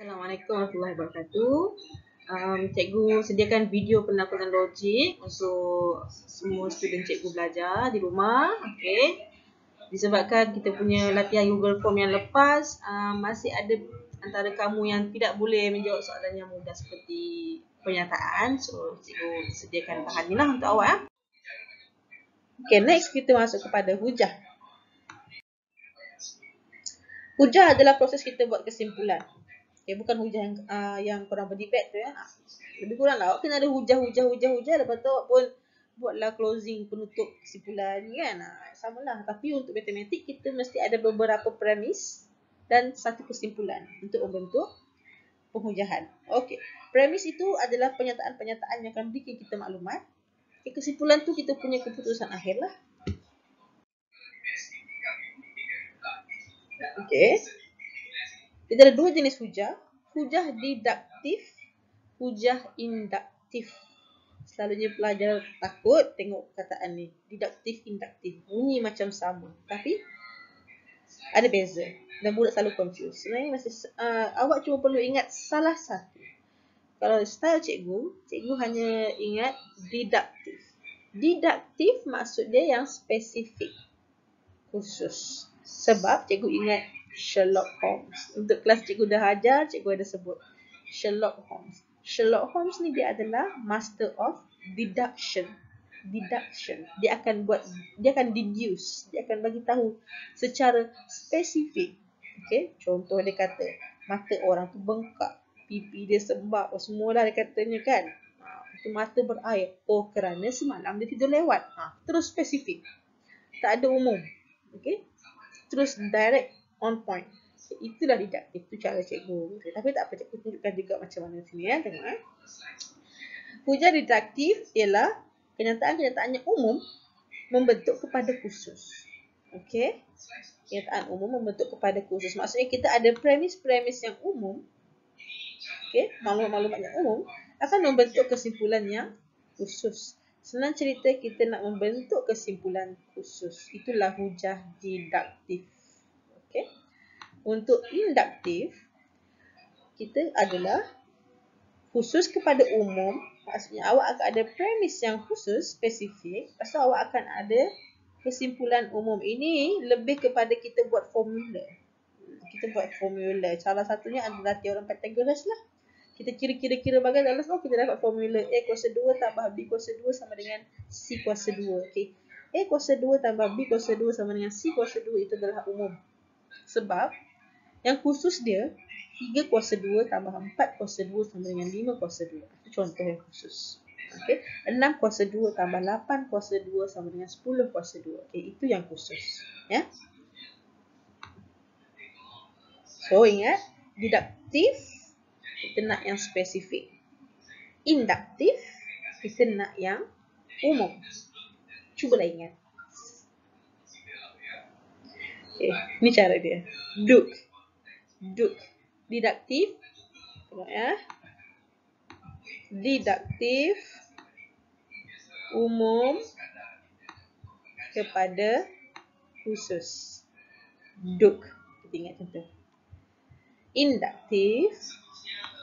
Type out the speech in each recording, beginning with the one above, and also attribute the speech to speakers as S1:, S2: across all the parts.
S1: Assalamualaikum warahmatullahi wabarakatuh. Cikgu sediakan video penaklukan logik untuk semua student cikgu belajar di rumah. Okey. Disebabkan kita punya latihan Google Form yang lepas, masih ada antara kamu yang tidak boleh menjawab soalan yang mudah seperti pernyataan. So, cikgu sediakan bahan inilah untuk awak. Okey, next kita masuk kepada hujah. Hujah adalah proses kita buat kesimpulan. Okay, bukan hujah yang korang berdebat tu ya. Lebih kurang lah awak kena ada hujah. Lepas tu awak pun buatlah closing, penutup kesimpulan kan. Samalah. Tapi untuk matematik kita mesti ada beberapa premis dan satu kesimpulan untuk membentuk penghujahan. Okey. Premis itu adalah pernyataan-pernyataan yang akan berikan kita maklumat. Okay, kesimpulan tu kita punya keputusan akhir lah. Okey. Kita ada dua jenis hujah. Hujah didaktif, hujah induktif. Selalunya pelajar takut tengok perkataan ni. Didaktif, induktif. Bunyi macam sama. Tapi ada beza. Dan budak selalu confuse. Sebenarnya awak cuma perlu ingat salah satu. Kalau style cikgu hanya ingat didaktif. Didaktif maksud dia yang spesifik. Khusus. Sebab cikgu ingat Sherlock Holmes. Untuk kelas cikgu dah ajar, cikgu ada sebut Sherlock Holmes. Sherlock Holmes ni dia adalah master of deduction. Dia akan deduce, dia akan bagi tahu secara spesifik. Okey, contoh dia kata mata orang tu bengkak, pipi dia sembab, semualah dia katanya kan. Itu mata berair. Oh, kerana semalam dia tidur lewat. Terus spesifik. Tak ada umum. Okey. Terus direct on point. Itulah didaktif. Itu cara cikgu. Tapi tak apa, cikgu tunjukkan juga macam mana sini ya. Tengok ya. Hujah didaktif ialah kenyataan-kenyataan yang umum membentuk kepada khusus. Okey. Kenyataan umum membentuk kepada khusus. Maksudnya kita ada premis-premis yang umum. Okey. Maklumat-maklumat yang umum akan membentuk kesimpulan yang khusus. Senang cerita kita nak membentuk kesimpulan khusus. Itulah hujah didaktif. Okey. Untuk induktif, kita adalah khusus kepada umum. Maksudnya awak akan ada premis yang khusus, spesifik. Lepas tu awak akan ada kesimpulan umum. Ini lebih kepada kita buat formula. Salah satunya adalah teorem Pythagoras lah. Kita kira-kira bagai dalam kita dapat formula A kuasa 2 tambah B kuasa 2 sama dengan C kuasa 2. Okay. A kuasa 2 tambah B kuasa 2 sama dengan C kuasa 2 itu adalah umum. Sebab yang khusus dia 3 kuasa 2 tambah 4 kuasa 2 sama dengan 5 kuasa 2. Itu contoh yang khusus. Okay. 6 kuasa 2 tambah 8 kuasa 2 sama dengan 10 kuasa 2. Okay. Itu yang khusus. Ya. So ingat, didaktif kita nak yang spesifik. Induktif kita nak yang umum. Cubalah ingat. Okay. Ini cara dia. Duk. Didaktif. Tengok ya. Didaktif. Umum. Kepada khusus. Duk. Kita ingat contoh. Induktif.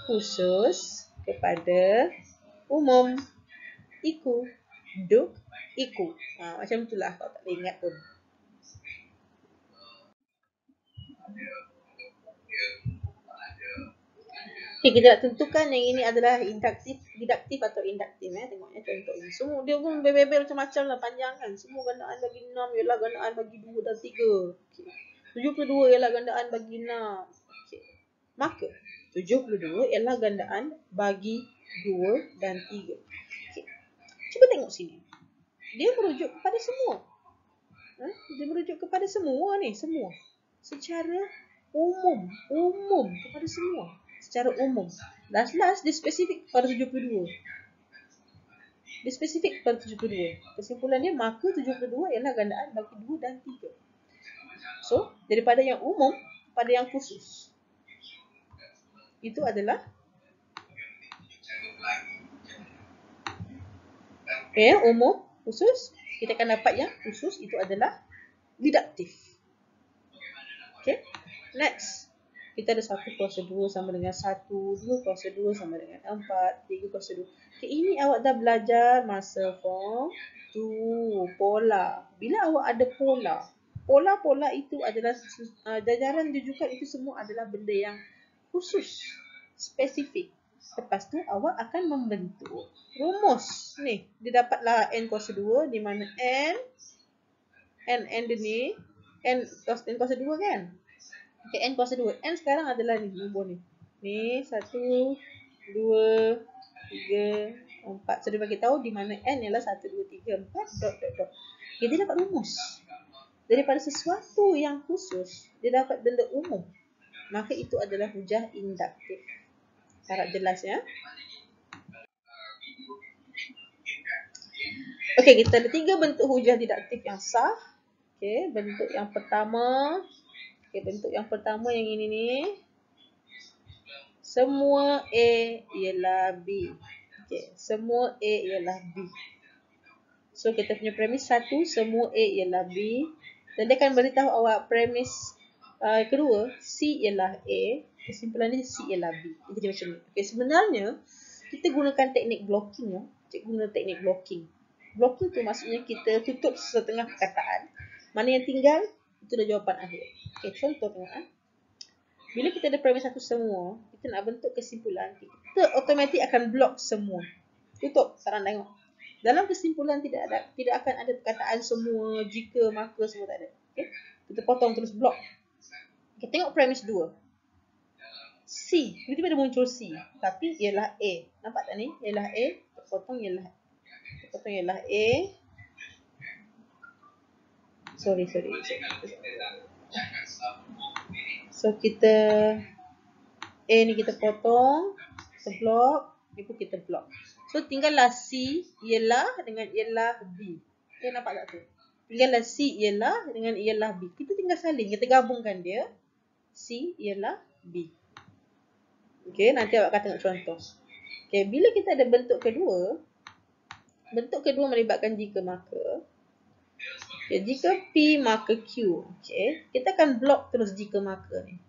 S1: Khusus. Kepada umum. Iku. Duk. Iku. Macam itulah kalau tak boleh ingat pun. Okay, kita nak tentukan yang ini adalah didaktif atau induktif. Tengok ya contoh ini. Semua dia pun bebel macam-macam lah, panjang kan. Semua gandaan bagi 6 ialah gandaan bagi 2 dan 3. Okay. 72 ialah gandaan bagi 6. Okay. Maka 72 ialah gandaan bagi 2 dan 3. Okay. Cuba tengok sini. Dia merujuk kepada semua. Dia merujuk kepada semua ni. Semua. Secara umum kepada semua. Secara umum. Last dia spesifik pada 72. Dia spesifik pada 72. Kesimpulan dia maka 72 ialah gandaan bagi 2 dan 3. So, daripada yang umum pada yang khusus. Itu adalah umum, khusus. Kita akan dapat yang khusus itu adalah didaktif. Okay. Next. Kita ada 1 kuasa 2 sama dengan 1, 2 kuasa 2 sama dengan 4, 3 kuasa 2. Okay, ini awak dah belajar masa form 2, pola. Bila awak ada pola itu adalah jajaran jujukan, itu semua adalah benda yang khusus, spesifik. Lepas tu awak akan membentuk rumus. Ni, dia dapatlah n kuasa 2 di mana n dia ni n kuasa 2 kan? Okay, n kuasa 2. N sekarang adalah ni, nombor ni. Ni 1, 2, 3, 4. So, dia bagi tahu di mana n ialah 1, 2, 3, 4, dot. Okay, dia dapat rumus. Daripada sesuatu yang khusus, dia dapat benda umum. Maka itu adalah hujah induktif. Harap jelas ya. Okay, kita ada 3 bentuk hujah deduktif yang sah. Okay, bentuk yang pertama. Okay, bentuk yang pertama yang ini ni. Semua A ialah B. Okay, semua A ialah B. So, kita punya premis 1, semua A ialah B. Dan dia akan beritahu awak premis kedua, C ialah A. Kesimpulan ni C ialah B. Jadi macam ni. Okay, sebenarnya, kita gunakan teknik blocking. Ya. Kita guna teknik blocking. Blocking tu maksudnya kita tutup setengah perkataan. Mana yang tinggal, itu dah jawapan akhir. Okay, contoh tengok. Bila kita ada premis 1 semua, kita nak bentuk kesimpulan, kita automatik akan block semua. Tutup, saran tengok. Dalam kesimpulan tidak akan ada perkataan semua, jika, maka, semua tak ada. Okay? Kita potong terus block. Kita tengok premis 2. C, tiba-tiba ada muncul C, tapi ialah A. Nampak tak ni? Ialah A, kita potong ialah A. Sorry. So, kita A ni kita potong, kita block, ni pun kita block. So, tinggallah C ialah dengan ialah B. Okay, nampak tak tu? Tinggallah C ialah dengan ialah B. Kita tinggal salin, kita gabungkan dia. C ialah B. Okay, nanti awak akan tengok contoh. Okay, bila kita ada bentuk kedua melibatkan jika maka. Okay, jika P maka Q. Okay, kita akan block terus jika maka ni.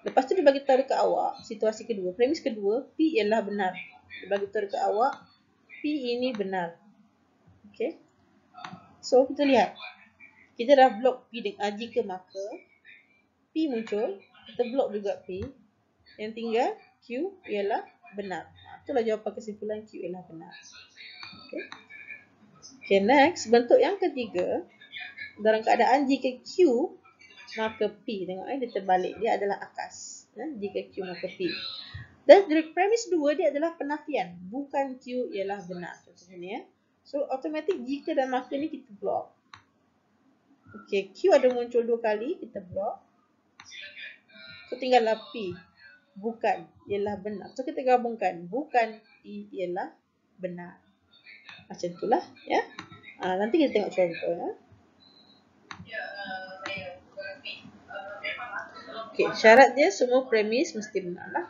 S1: Lepas tu dia bagi tahu dekat awak situasi kedua. Premis kedua, P ialah benar. Dia bagi tahu dekat awak P ini benar. Okay. So kita lihat. Kita dah block P dengan jika maka. P muncul. Kita block juga P. Yang tinggal Q ialah benar. Itulah jawapan kesimpulan Q ialah benar. Okay. Okay, next. Bentuk yang ketiga. Dalam keadaan jika Q maka P. Tengok dia terbalik. Dia adalah akas. Jika Q maka P. Dan dari premis 2 dia adalah penafian. Bukan Q ialah benar. Contohnya ni ya. So automatik jika dan maka ni kita block. Okay, Q ada muncul 2 kali. Kita block. So tinggallah P. Bukan ialah benar. So kita gabungkan. Bukan P ialah benar. Macam itulah ya. Nanti kita tengok contoh ya. Okay, syarat dia semua premis mesti benar lah.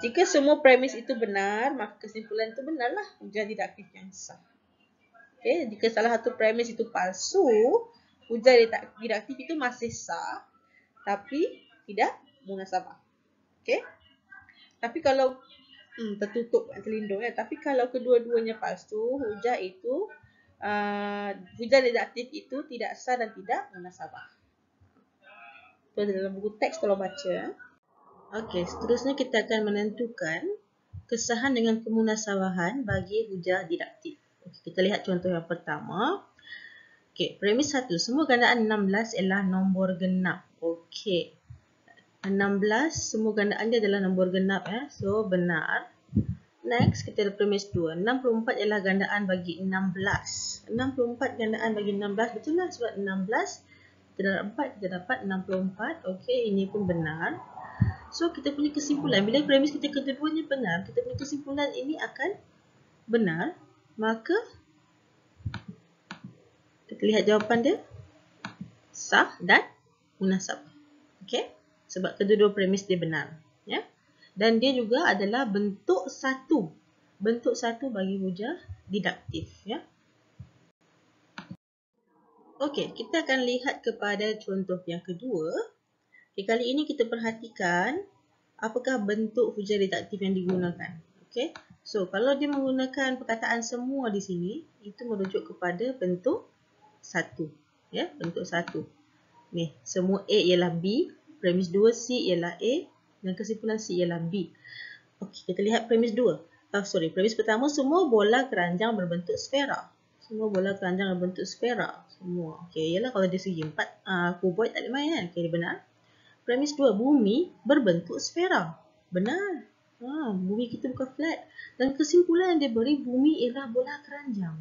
S1: Jika semua premis itu benar, maka kesimpulan itu benar lah. Hujah deduktif yang sah. Okay, jika salah satu premis itu palsu, hujah deduktif itu masih sah, tapi tidak munasabah. Okay. Tapi kalau tertutup, terlindung ya. Tapi kalau kedua-duanya palsu, hujah deduktif itu tidak sah dan tidak munasabah. Itu ada dalam buku teks tolong baca. Okey, seterusnya kita akan menentukan kesahan dengan kemunasabahan bagi hujah deduktif. Okay, kita lihat contoh yang pertama. Okey, premis 1. Semua gandaan 16 ialah nombor genap. Okey. 16 semua gandaan dia adalah nombor genap ya. So benar. Next, kita ada premis 2. 64 ialah gandaan bagi 16. 64 gandaan bagi 16 betul lah sebab 16 kita dapat 64. Okey, ini pun benar. So, kita punya kesimpulan. Bila premis kita kedua-duanya benar, kita punya kesimpulan ini akan benar. Maka, kita lihat jawapan dia. Sah dan munasabah. Okey? Sebab kedua-dua premis dia benar. Ya? Dan dia juga adalah bentuk satu. Bentuk satu bagi hujah deduktif. Ya? Okey, kita akan lihat kepada contoh yang kedua. Okay, kali ini kita perhatikan apakah bentuk hujah reduktif yang digunakan. Okey. So, kalau dia menggunakan perkataan semua di sini, itu merujuk kepada bentuk 1. Ya, bentuk 1. Ni, semua A ialah B, premis 2 C ialah A dan kesimpulan C ialah B. Okey, kita lihat premis 2. Premis pertama, semua bola keranjang berbentuk sfera. Semua bola keranjang berbentuk sfera. Semua. Okey, ialah kalau dia segi 4, kuboid tak boleh main kan? Okey, benar. Premis 2, bumi berbentuk sfera. Benar. Bumi kita bukan flat. Dan kesimpulan yang dia beri, bumi ialah bola keranjang.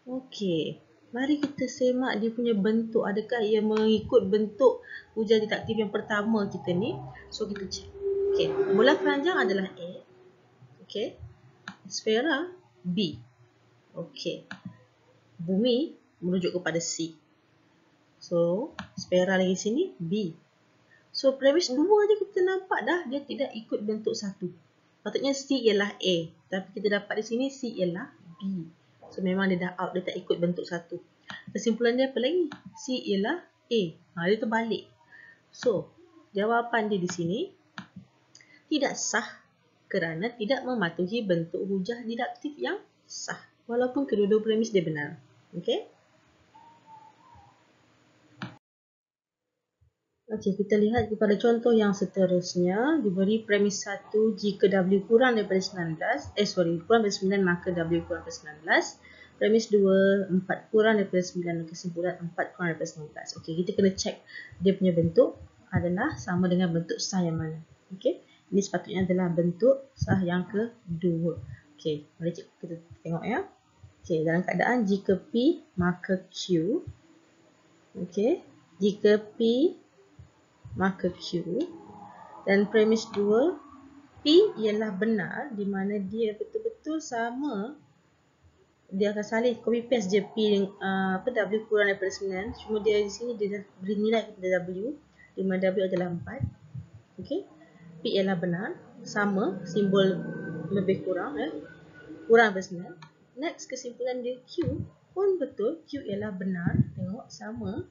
S1: Okey. Mari kita semak dia punya bentuk. Adakah ia mengikut bentuk hujah deduktif yang pertama kita ni? So, kita cek. Okey. Bola keranjang adalah A. Okey. Sfera B. Okey. Bumi merujuk kepada C. So, sfera lagi sini B. So, premis 2 je kita nampak dah dia tidak ikut bentuk 1. Patutnya C ialah A. Tapi kita dapat di sini C ialah B. So, memang dia dah out. Dia tak ikut bentuk 1. Kesimpulan dia apa lagi? C ialah A. Dia terbalik. So, jawapan dia di sini tidak sah kerana tidak mematuhi bentuk hujah deduktif yang sah. Walaupun kedua-dua premis dia benar. Okey? Okey, kita lihat kepada contoh yang seterusnya. Diberi premis 1, jika W kurang daripada 19, kurang daripada 9 maka W kurang daripada 19. Premis 2, 4 kurang daripada 9 dan kesimpulan 4 kurang daripada 19. Okey, kita kena cek dia punya bentuk adalah sama dengan bentuk sah yang mana. Okey, ini sepatutnya adalah bentuk sah yang kedua. Okey, mari kita tengok ya. Okey, dalam keadaan jika P maka Q. Okey, jika P maka Q dan premis 2 P ialah benar di mana dia betul-betul sama, dia akan salin copy paste je P W kurang daripada 9, cuma dia di sini dia dah beri nilai kepada W di mana W adalah 4. Okey, P ialah benar, sama simbol lebih kurang kurang daripada 9. Next, kesimpulan dia Q pun betul, Q ialah benar, tengok sama.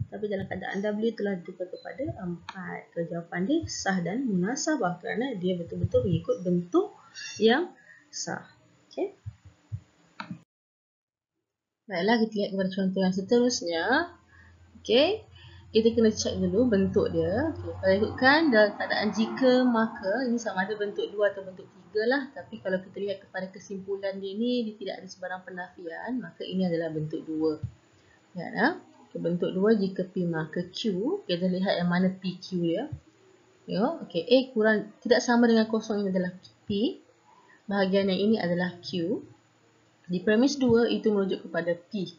S1: Tapi dalam keadaan W telah ditukar kepada 4. Jawapan dia sah dan munasabah kerana dia betul-betul mengikut bentuk yang sah. Okey. Baiklah, kita lihat kepada contoh yang seterusnya. Okey. Kita kena cek dulu bentuk dia. Okay. Kalau ikutkan dalam keadaan jika maka ini sama ada bentuk 2 atau bentuk 3 lah. Tapi kalau kita lihat kepada kesimpulan dia ni, dia tidak ada sebarang penafian, maka ini adalah bentuk 2. Ya, bentuk 2 jika P maka Q. Kita lihat yang mana PQ dia. Okey, A kurang tidak sama dengan kosong, ini adalah P. Bahagian yang ini adalah Q. Di premis 2 itu merujuk kepada P.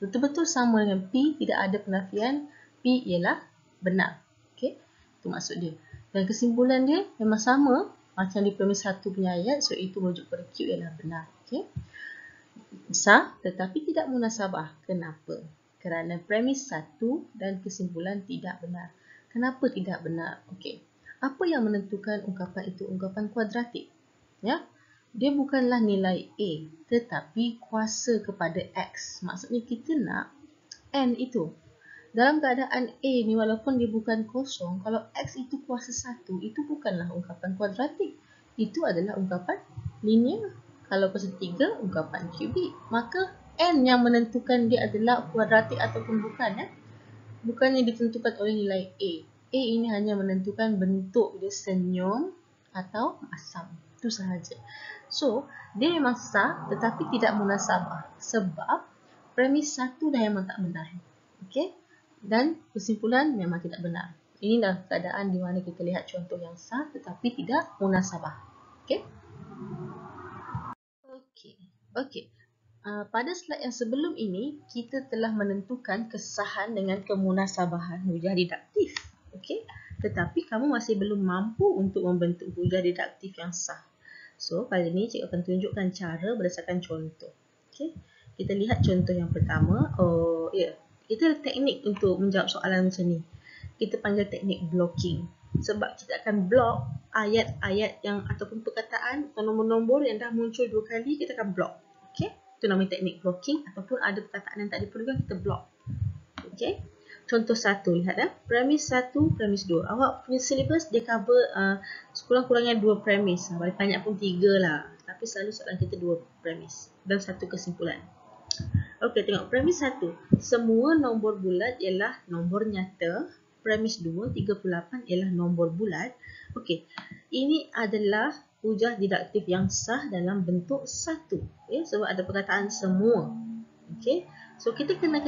S1: Betul-betul sama dengan P, tidak ada penafian. P ialah benar. Okey, itu maksud dia. Dan kesimpulan dia memang sama macam di premis 1 punya ayat. So, itu merujuk kepada Q ialah benar. Okey. Sah tetapi tidak munasabah. Kenapa? Kerana premis 1 dan kesimpulan tidak benar. Kenapa tidak benar? Okey. Apa yang menentukan ungkapan itu ungkapan kuadratik? Ya. Dia bukanlah nilai A tetapi kuasa kepada X. Maksudnya kita nak N itu. Dalam keadaan A ni walaupun dia bukan kosong, kalau X itu kuasa 1, itu bukanlah ungkapan kuadratik. Itu adalah ungkapan linear. Kalau kuasa 3, ungkapan kubik. Maka N yang menentukan dia adalah kuadratik ataupun bukan. Bukannya ditentukan oleh nilai A. A ini hanya menentukan bentuk dia senyum atau asam. Itu sahaja. So, dia memang sah tetapi tidak munasabah. Sebab premis 1 dah memang tak benar. Okey? Dan kesimpulan memang tidak benar. Ini dalam keadaan di mana kita lihat contoh yang sah tetapi tidak munasabah. Okey? Okey. Pada slide yang sebelum ini, kita telah menentukan kesahan dengan kemunasabahan hujah deduktif. Okey? Tetapi kamu masih belum mampu untuk membentuk hujah deduktif yang sah. So, kali ini cikgu akan tunjukkan cara berdasarkan contoh. Okey? Kita lihat contoh yang pertama. Kita ada teknik untuk menjawab soalan macam ni. Kita panggil teknik blocking. Sebab kita akan block ayat-ayat yang ataupun perkataan atau nombor-nombor yang dah muncul 2 kali, kita akan block. Okey? Itu namanya teknik blocking ataupun ada perkataan yang tak diperlukan, kita block. Okay. Contoh 1, lihat premis 1, premis 2. Awak punya syllabus dia cover sekurang-kurangnya 2 premis. Banyak pun 3 lah. Tapi selalu soalan kita 2 premis dan 1 kesimpulan. Okey, tengok premis 1. Semua nombor bulat ialah nombor nyata. Premis 2, 38 ialah nombor bulat. Okey, ini adalah hujah didaktif yang sah dalam bentuk 1. Okay, sebab ada perkataan semua. Okey, so kita kena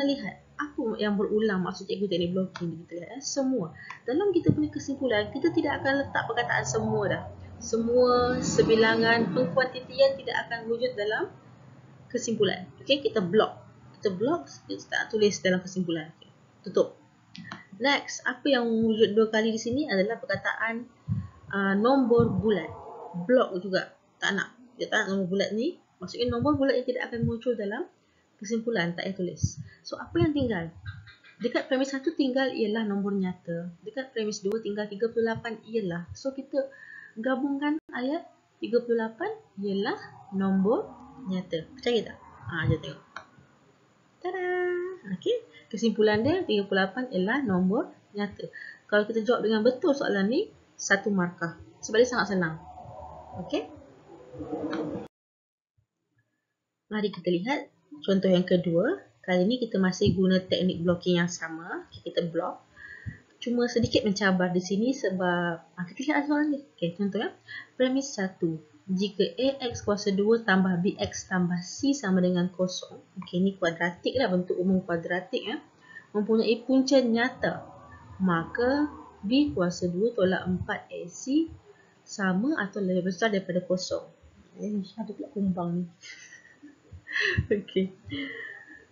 S1: lihat apa yang berulang maksud cikgu teknik blocking. Kita lihat semua. Dalam kita punya kesimpulan, kita tidak akan letak perkataan semua dah. Semua, sebilangan, pengkuantitian tidak akan wujud dalam kesimpulan. Okey, kita block. Kita tak tulis dalam kesimpulan. Okay. Tutup. Next, apa yang wujud 2 kali di sini adalah perkataan nombor bulat. Block juga. Tak nak. Dia tak nak nombor bulat ni. Maksudnya nombor bulat yang tidak akan muncul dalam kesimpulan, tak payah tulis. So, apa yang tinggal? Dekat premis 1 tinggal ialah nombor nyata. Dekat premis 2 tinggal 38 ialah. So, kita gabungkan ayat 38 ialah nombor nyata. Percaya tak? Jom tengok. Tada! Okey, kesimpulan dia 38 ialah nombor nyata. Kalau kita jawab dengan betul soalan ni, 1 markah. Sebab dia sangat senang. Okey. Mari kita lihat contoh yang kedua. Kali ni kita masih guna teknik blocking yang sama. Kita block. Cuma sedikit mencabar di sini sebab kita lihat soalan ni. Okey, contoh ya. Premis 1. Jika AX kuasa 2 tambah BX tambah C sama dengan kosong. Okey, ni kuadratik lah, bentuk umum kuadratik ya. Mempunyai punca nyata. Maka B kuasa 2 tolak 4 AC sama atau lebih besar daripada kosong. Ada pula kumbang ni. Okey.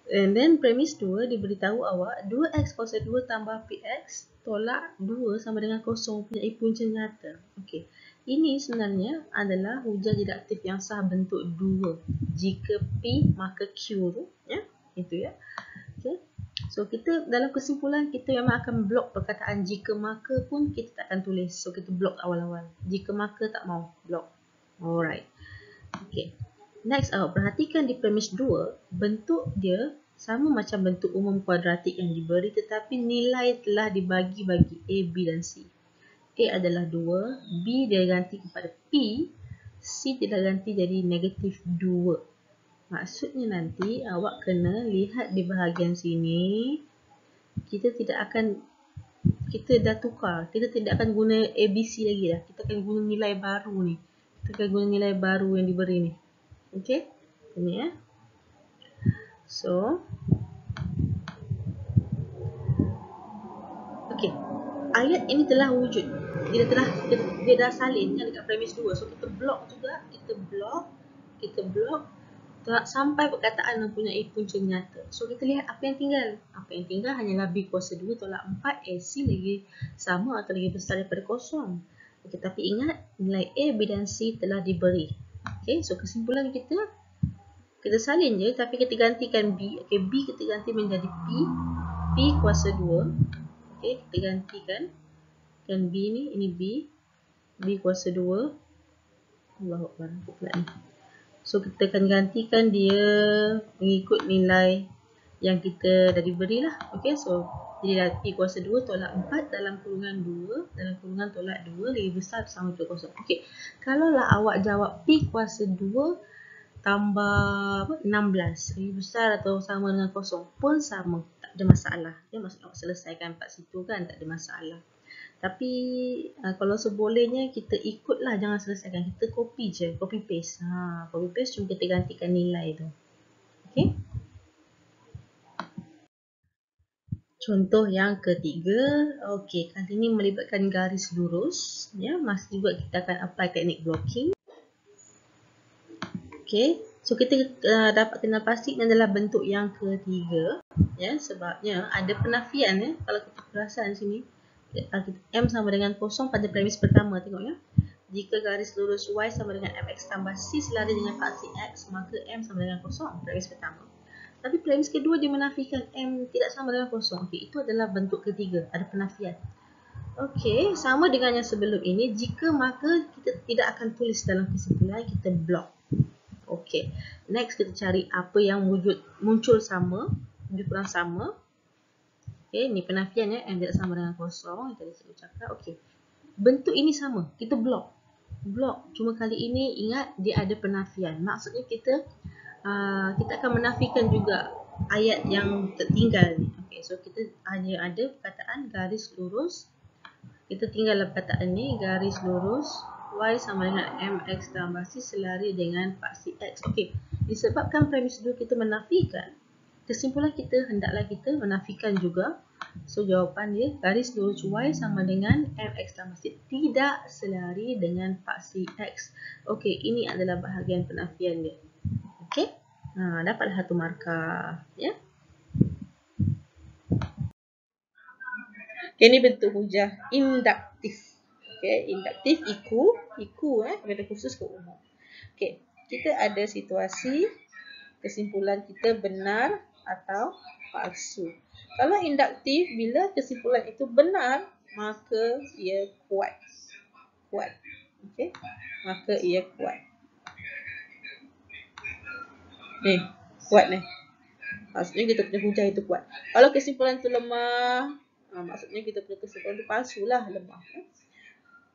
S1: And then premis 2 diberitahu awak 2x kuasa 2 tambah px tolak 2 sama dengan kosong mempunyai punca nyata. Okey. Ini sebenarnya adalah hujah didaktif yang sah bentuk 2. Jika P maka Q tu, ya. Itu ya. Okey. So kita dalam kesimpulan kita memang akan blok perkataan jika maka pun kita tak akan tulis. So kita blok awal-awal. Jika maka tak mau blok. Alright. Okey. Next, awak perhatikan di premis 2, bentuk dia sama macam bentuk umum kuadratik yang diberi tetapi nilai telah dibagi-bagi A, B dan C. A adalah 2, B dia ganti kepada P, C dia ganti jadi negatif 2. Maksudnya nanti awak kena lihat di bahagian sini, kita dah tukar, kita tidak akan guna ABC lagi dah. Kita akan guna nilai baru ni. Kita akan guna nilai baru yang diberi ni. Okey, ini ya. So, okey. Ayat ini telah wujud. Dia dah salin kan dekat premis 2. So kita blok juga, kita blok sampai perkataan mempunyai punca nyata. So kita lihat apa yang tinggal. Apa yang tinggal hanyalah B kuasa 2 tolak 4 AC lagi sama atau lagi besar daripada kosong. Okey, tapi ingat nilai A, B dan C telah diberi. Okey, so kesimpulan kita salin je tapi kita gantikan B. Okey, B kita ganti menjadi P kuasa 2. Okey, kita gantikan kan B ni, ini B kuasa 2. Allahu Akbar, pula ni. So kita akan gantikan dia mengikut nilai yang kita dah diberi lah. Okey, so jadi P kuasa 2 tolak 4 dalam kurungan 2 dalam kurungan tolak 2 lebih besar sama dengan kosong. Okey, kalaulah awak jawab P kuasa 2 tambah 16 lebih besar atau sama dengan kosong pun sama, tak ada masalah. Ya, maksudnya awak selesaikan kat situ kan, tak ada masalah. Tapi kalau sebolehnya kita ikutlah, jangan selesaikan, kita copy je, copy paste. Copy paste cuma kita gantikan nilai tu. Okey. Contoh yang ketiga, okey, kali ini melibatkan garis lurus. Ya, masih juga kita akan apply teknik blocking. Okey, so kita dapat kenal pasti ini adalah bentuk yang ketiga. Ya, sebabnya ada penafian ya. Kalau kita perasan sini, M sama dengan kosong pada premis pertama, tengok ya. Jika garis lurus Y sama dengan MX tambah C selari dengan faksi X, maka M sama dengan kosong, premis pertama. Tapi premis kedua dia menafikan M tidak sama dengan kosong. Okey, itu adalah bentuk ketiga, ada penafian. Okey, sama dengan yang sebelum ini, jika maka kita tidak akan tulis dalam kesimpulan, kita block. Okey, next kita cari apa yang muncul sama. lebih kurang sama. Okey, ni penafian ya, M tidak sama dengan kosong. Tadi saya cakap. Okey. Bentuk ini sama. Kita blok. Cuma kali ini ingat dia ada penafian. Maksudnya kita akan menafikan juga ayat yang tertinggal ni. Okey, so kita hanya ada perkataan garis lurus. Kita tinggal perkataan ni, garis lurus Y sama dengan MX tambah C selari dengan paksi X. Okey, disebabkan premis dulu kita menafikan, kesimpulan kita hendaklah kita menafikan juga. So jawapan dia garis lurus Y sama dengan MX tambah C tidak selari dengan paksi X. Okey, ini adalah bahagian penafian dia. Okey, dapatlah satu markah ya. Okay, ini bentuk hujah induktif. Okay, induktif iku benda khusus ke umum. Okay, kita ada situasi kesimpulan kita benar atau palsu. Kalau induktif, bila kesimpulan itu benar, maka ia kuat. Okay, maka ia kuat. Kuat ni. Maksudnya kita punya hujah itu kuat. Kalau kesimpulan itu lemah, maksudnya kita punya kesimpulan itu palsu lah, lemah.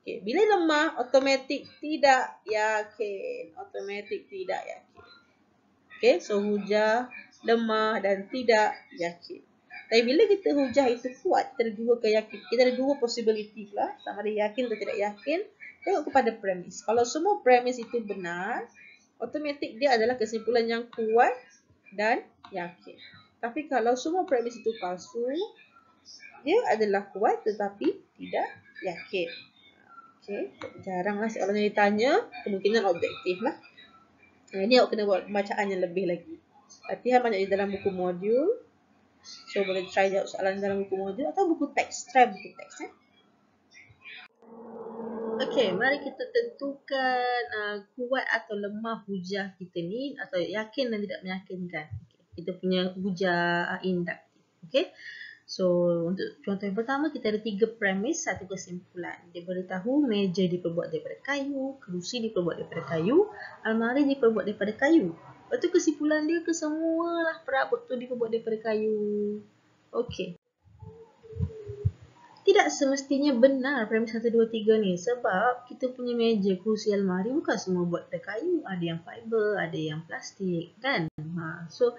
S1: Okay. Bila lemah, otomatik tidak yakin. Okay, so hujah lemah dan tidak yakin. Tapi bila kita hujah itu kuat, kita ada dua possibility lah, sama ada yakin atau tidak yakin. Tengok kepada premis. Kalau semua premis itu benar, otomatik dia adalah kesimpulan yang kuat dan yakin. Tapi kalau semua premis itu palsu, dia adalah kuat tetapi tidak yakin. Okay. Jaranglah kalau ditanya, kemungkinan objektif lah. Ini awak kena buat pembacaan yang lebih lagi. Latihan banyak di dalam buku modul. So boleh try jawab soalan dalam buku modul atau buku teks. Try buku teks. Okay, mari kita tentukan kuat atau lemah hujah kita ni, atau yakin dan tidak meyakinkan. Okay. Kita punya hujah induktif. Okay. So, untuk contoh yang pertama, kita ada 3 premis, 1 kesimpulan. Dia beritahu meja diperbuat daripada kayu, kerusi diperbuat daripada kayu, almari diperbuat daripada kayu. Lepas tu kesimpulan dia, kesemualah perabot tu diperbuat daripada kayu. Okey. Tidak semestinya benar premis 1, 2, 3 ni. Sebab kita punya meja, kerusi, almari bukan semua buat daripada kayu. Ada yang fiber, ada yang plastik, kan? So,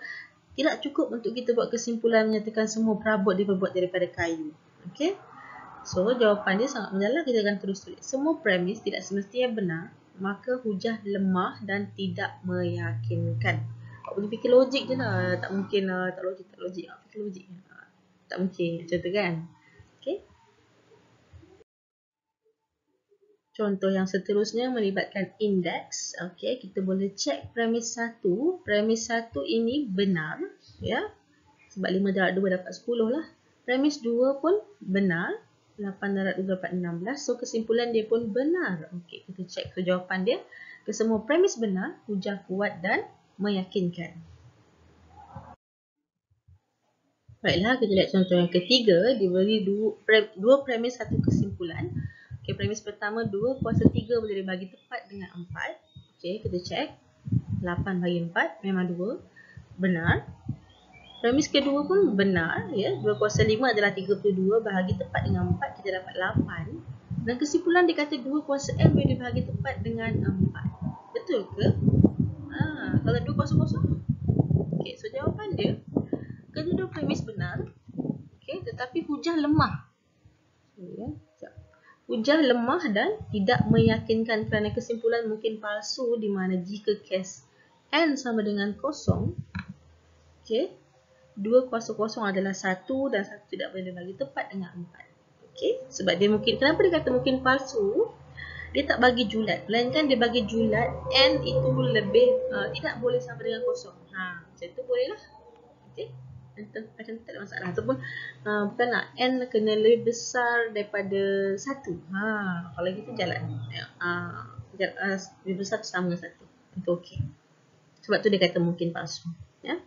S1: tidak cukup untuk kita buat kesimpulan menyatakan semua perabot diperbuat daripada kayu. Okey. So, jawapan dia sangat mendalam. Kita akan terus tulis. Semua premis tidak semestinya benar, maka hujah lemah dan tidak meyakinkan. Awak boleh fikir logik je lah. Tak mungkin tak logik. Fikir logik. Tak mungkin. Macam tu kan? Okey. Contoh yang seterusnya melibatkan indeks. Okey, kita boleh cek premis 1. Premis 1 ini benar, ya. Sebab 5 darab 2 dapat 10 lah. Premis 2 pun benar. 8 darab 2 dapat 16. So, kesimpulan dia pun benar. Okey, kita cek ke jawapan dia. Kesemua premis benar, hujah kuat dan meyakinkan. Baiklah, kita lihat contoh yang ketiga. Diberi 2 premis 1 kesimpulan. Okay, premis pertama 2 kuasa 3 boleh dibagi tepat dengan 4. Okay, kita cek. 8 bagi 4 memang 2. Benar. Premis kedua pun benar. Ya. 2 kuasa 5 adalah 32. Bahagi tepat dengan 4, kita dapat 8. Dan kesimpulan dia kata 2 kuasa M boleh dibagi tepat dengan 4. Betul ke? Kalau 2 kuasa kosong. Okay, so jawapan dia, kedua-dua premis benar. Okay, tetapi hujah lemah. Ya, hujah lemah dan tidak meyakinkan kerana kesimpulan mungkin palsu, di mana jika kes N sama dengan kosong, okay, 2 kuasa kosong adalah 1 dan 1 tidak boleh dibagi tepat dengan 4. Okay, sebab dia mungkin, kenapa dia kata mungkin palsu? Dia tak bagi julat, melainkan dia bagi julat N itu lebih tidak boleh sama dengan kosong. Macam tu boleh lah. Okay, macam tak ada masalah. Ataupun bukan nak N kena lebih besar daripada 1. Kalau gitu jalan. Lebih besar sama dengan 1. Itu okey. Sebab tu dia kata mungkin palsu. Ya.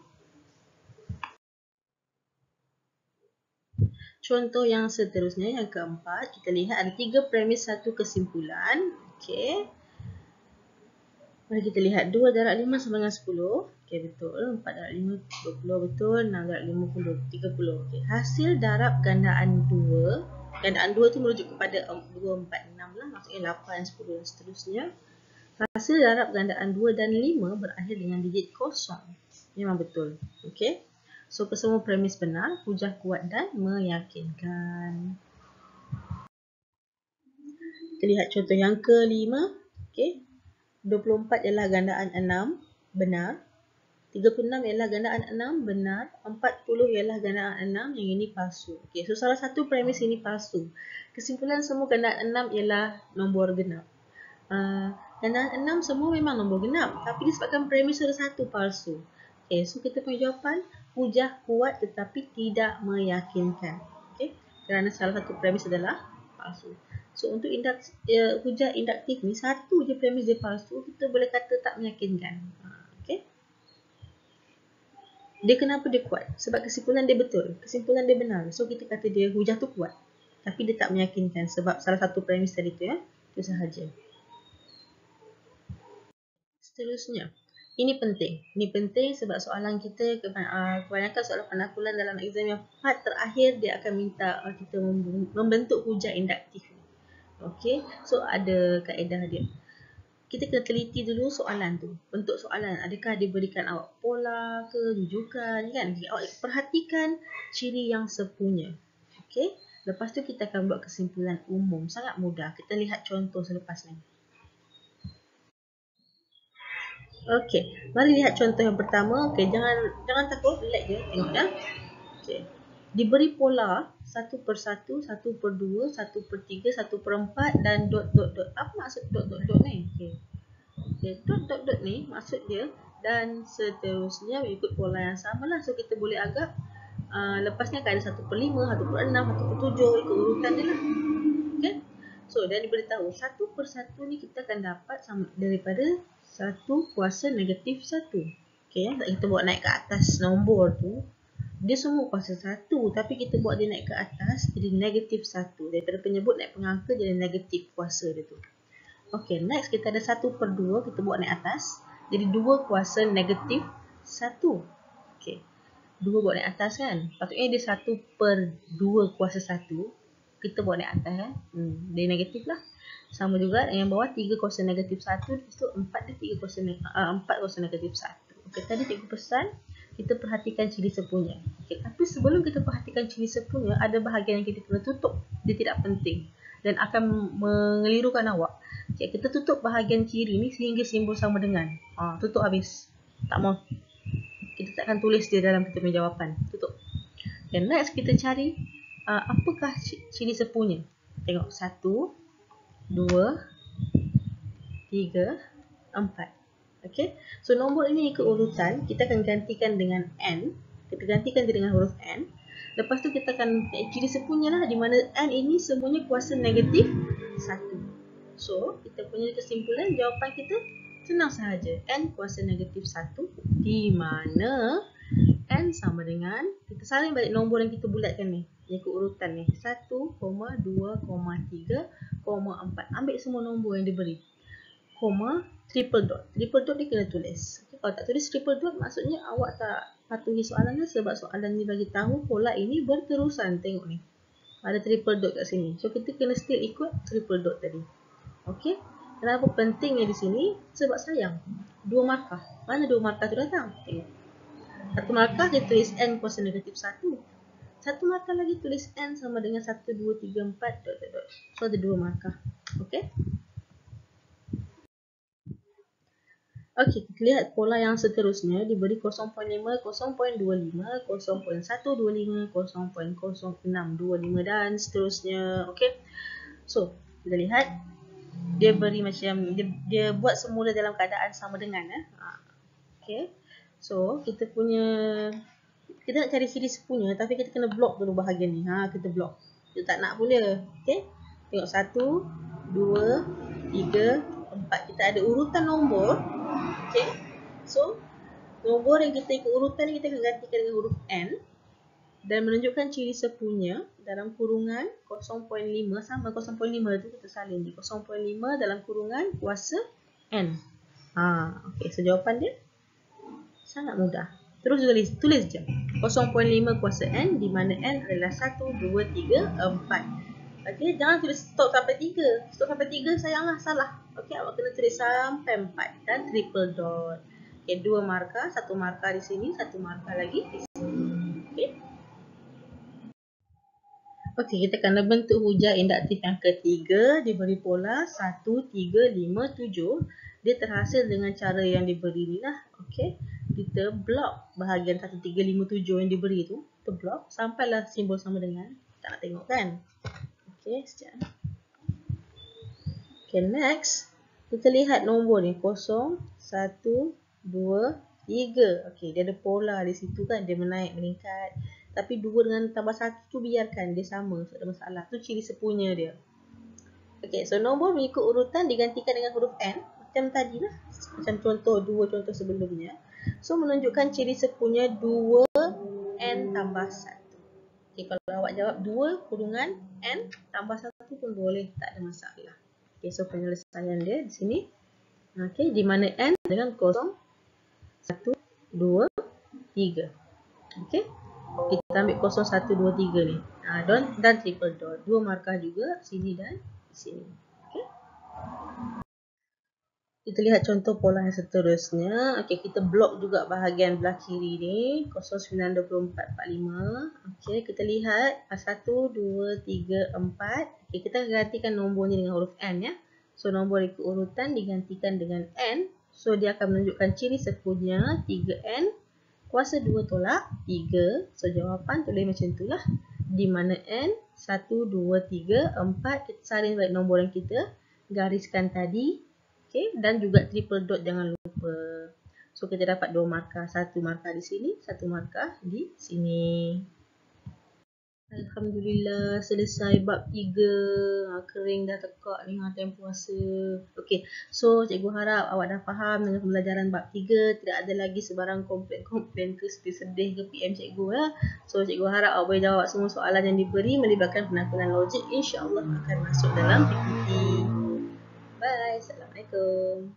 S1: Contoh yang seterusnya, yang keempat, kita lihat ada 3 premis 1 kesimpulan. Okey. Mari kita lihat 2 darab 5 sama dengan 10. Okey, betul. 4 darab 5, 20. Betul. 6 darab 5, 30. Okey. Hasil darab gandaan 2. Gandaan 2 tu merujuk kepada 2, 4, 6 lah. Maksudnya 8, 10 dan seterusnya. Hasil darab gandaan 2 dan 5 berakhir dengan digit kosong. Memang betul. Okey. So, kesemua premis benar. Hujah kuat dan meyakinkan. Kita lihat contoh yang kelima. Okey. 24 ialah gandaan 6. Benar. 36 ialah gandaan 6, benar. 40 ialah gandaan 6, yang ini palsu. Okey, so salah satu premis ini palsu. Kesimpulan semua gandaan 6 ialah nombor genap. Gandaan 6 semua memang nombor genap, tapi disebabkan premis ada satu palsu. Okey, so kita punya jawapan hujah kuat tetapi tidak meyakinkan. Okey, kerana salah satu premis adalah palsu. So untuk hujah induktif ni satu je premis dia palsu, kita boleh kata tak meyakinkan. Okey. Dia kenapa dia kuat? Sebab kesimpulan dia betul. Kesimpulan dia benar. So, kita kata dia hujah tu kuat. Tapi dia tak meyakinkan sebab salah satu premis tadi tu ya. Itu sahaja. Seterusnya. Ini penting. Ini penting sebab soalan kita, kebanyakan soalan penakulan dalam exam yang part terakhir, dia akan minta kita membentuk hujah induktif. Okey. So, ada kaedah dia. Kita kena teliti dulu soalan tu. Bentuk soalan, adakah diberikan awak pola ke, rujukan kan? Awak perhatikan ciri yang sepunya. Okey. Lepas tu kita akan buat kesimpulan umum. Sangat mudah. Kita lihat contoh selepas ni. Okey. Mari lihat contoh yang pertama. Okey, jangan takut, relax je, tengok ya. Okey. Diberi pola 1/1, 1/2, 1/3, 1/4 dan dot dot dot. Apa maksud dot dot dot ni? Okey. Okay, dot dot dot ni maksud dia dan seterusnya mengikut pola yang sama lah. So kita boleh agak lepas ni akan ada 1/5, 1/6, 1/7 ikut urutan dia lah. Okay. So dan diberitahu 1/1 ni kita akan dapat sama daripada 1 kuasa negatif 1. Okay, kita buat naik ke atas nombor tu, dia semua kuasa 1, tapi kita buat dia naik ke atas jadi negatif 1. Daripada penyebut naik pengangka jadi negatif kuasa dia tu. Okey, next kita ada 1/2, kita buat naik atas. Jadi 2 kuasa negatif 1. Okey, 2 buat naik atas kan. Patutnya dia 1/2 kuasa 1. Kita buat naik atas kan. Dia negatif lah. Sama juga yang bawah 3 kuasa negatif 1. Lepas tu 4 dia 4 kuasa negatif 1. Okey, tadi cikgu pesan kita perhatikan ciri sepunya. Okey, tapi sebelum kita perhatikan ciri sepunya, ada bahagian yang kita kena tutup. Dia tidak penting dan akan mengelirukan awak. Okay, kita tutup bahagian kiri ni sehingga simbol sama dengan. Tutup habis. Tak mau. Kita tak akan tulis dia dalam kita punya jawapan. Tutup. Dan next kita cari apakah ciri sepunya. Tengok 1, 2, 3, 4. Okay. So nombor ini ikut urutan. Kita akan gantikan dengan N. Kita gantikan dia dengan huruf N. Lepas tu kita akan ciri sepunya lah, di mana N ini semuanya kuasa negatif 1. So, kita punya kesimpulan jawapan kita senang sahaja. N kuasa negatif 1, di mana N sama dengan, kita salin balik nombor yang kita bulatkan ni, ikut urutan ni, 1, 2, 3, 4. Ambil semua nombor yang diberi, koma, triple dot. Triple dot ni kena tulis. Okay, kalau tak tulis triple dot, maksudnya awak tak patuhi soalan ni, sebab soalan ni bagi tahu pola ini berterusan. Tengok ni, ada triple dot kat sini. So kita kena still ikut triple dot tadi. Okey. Kenapa pentingnya di sini? Sebab sayang 2 markah. Mana 2 markah tu datang? Tengok. 1 markah dia tulis N kuasa negatif 1. 1 markah lagi tulis N sama dengan 1, 2, 3, 4 dot dot dot. So ada 2 markah. Okey. Okey, kita lihat pola yang seterusnya diberi 0.5, 0.25, 0.125, 0.0625 dan seterusnya. Okey. So, kita lihat dia beri macam dia buat semula dalam keadaan sama dengan okey. So, kita nak cari ciri sepunya, tapi kita kena block dulu bahagian ni. Kita block. Kita tak nak pula. Okey. Tengok 1, 2, 3, 4. Kita ada urutan nombor. Okey. So, nombor yang kita ikut urutan ni kita akan gantikan dengan huruf N dan menunjukkan ciri sepunya dalam kurungan 0.5 sama 0.5 tu kita salin di 0.5 dalam kurungan kuasa N. Okey, so jawapan dia Sangat mudah. Terus tulis je. 0.5 kuasa N di mana N adalah 1, 2, 3, 4. Okey, jangan tulis stop sampai 3. Stop sampai 3 sayanglah salah. Okey, awak kena tulis sampai 4 dan triple dot. Okey, 2 markah, 1 markah di sini, 1 markah lagi di sini. Okey. Okey, kita akan bentuk hujah induktif yang ketiga. Diberi pola 1, 3, 5, 7. Dia terhasil dengan cara yang diberi ni lah. Okey, kita blok bahagian 1, 3, 5, 7 yang diberi tu. Kita blok sampailah simbol sama dengan. Tak nak tengok kan? Okey, sekejap. Okey, next. Kita lihat nombor ni. 0, 1, 2, 3. Okey, dia ada pola di situ kan. Dia menaik, meningkat. Tapi 2 dengan tambah 1 tu biarkan. Dia sama. Tak ada masalah. Tu ciri sepunya dia. Okey, so nombor mengikut urutan digantikan dengan huruf N. Macam tadi lah. Macam contoh 2 contoh sebelumnya. So, menunjukkan ciri sepunya 2 N tambah 1. Okey, kalau awak jawab 2 kurungan N tambah 1 pun boleh. Tak ada masalah. Okey, so penyelesaian dia di sini. Okey, di mana N dengan 0, 1, 2, 3. Okey. Kita ambil 0, 1, 2, 3 ni. Dan triple dot. 2 markah juga sini dan sini. Okey. Kita lihat contoh pola yang seterusnya. Okey, kita blok juga bahagian belah kiri ni. 0, 9, 24, 45. Okey, kita lihat 1, 2, 3, 4. Okey, kita gantikan nombor ni dengan huruf N ya. So, nombor ikut urutan digantikan dengan N. So, dia akan menunjukkan ciri sepunya 3N. Kuasa 2 tolak 3. So, jawapan tulis macam itulah. Di mana N, 1, 2, 3, 4. Kita salin balik nombor yang kita gariskan tadi. Okay. Dan juga triple dot jangan lupa. So, kita dapat 2 markah. 1 markah di sini, 1 markah di sini. Alhamdulillah, selesai bab 3. Kering dah tekak ni time puasa. Okey, so cikgu harap awak dah faham dengan pembelajaran bab 3. Tidak ada lagi sebarang komplain-komplain ke sedih-sedih ke PM cikgu ya. So cikgu harap awak boleh jawab semua soalan yang diberi melibatkan penakalan logik. InsyaAllah akan masuk dalam PPT. Bye, Assalamualaikum.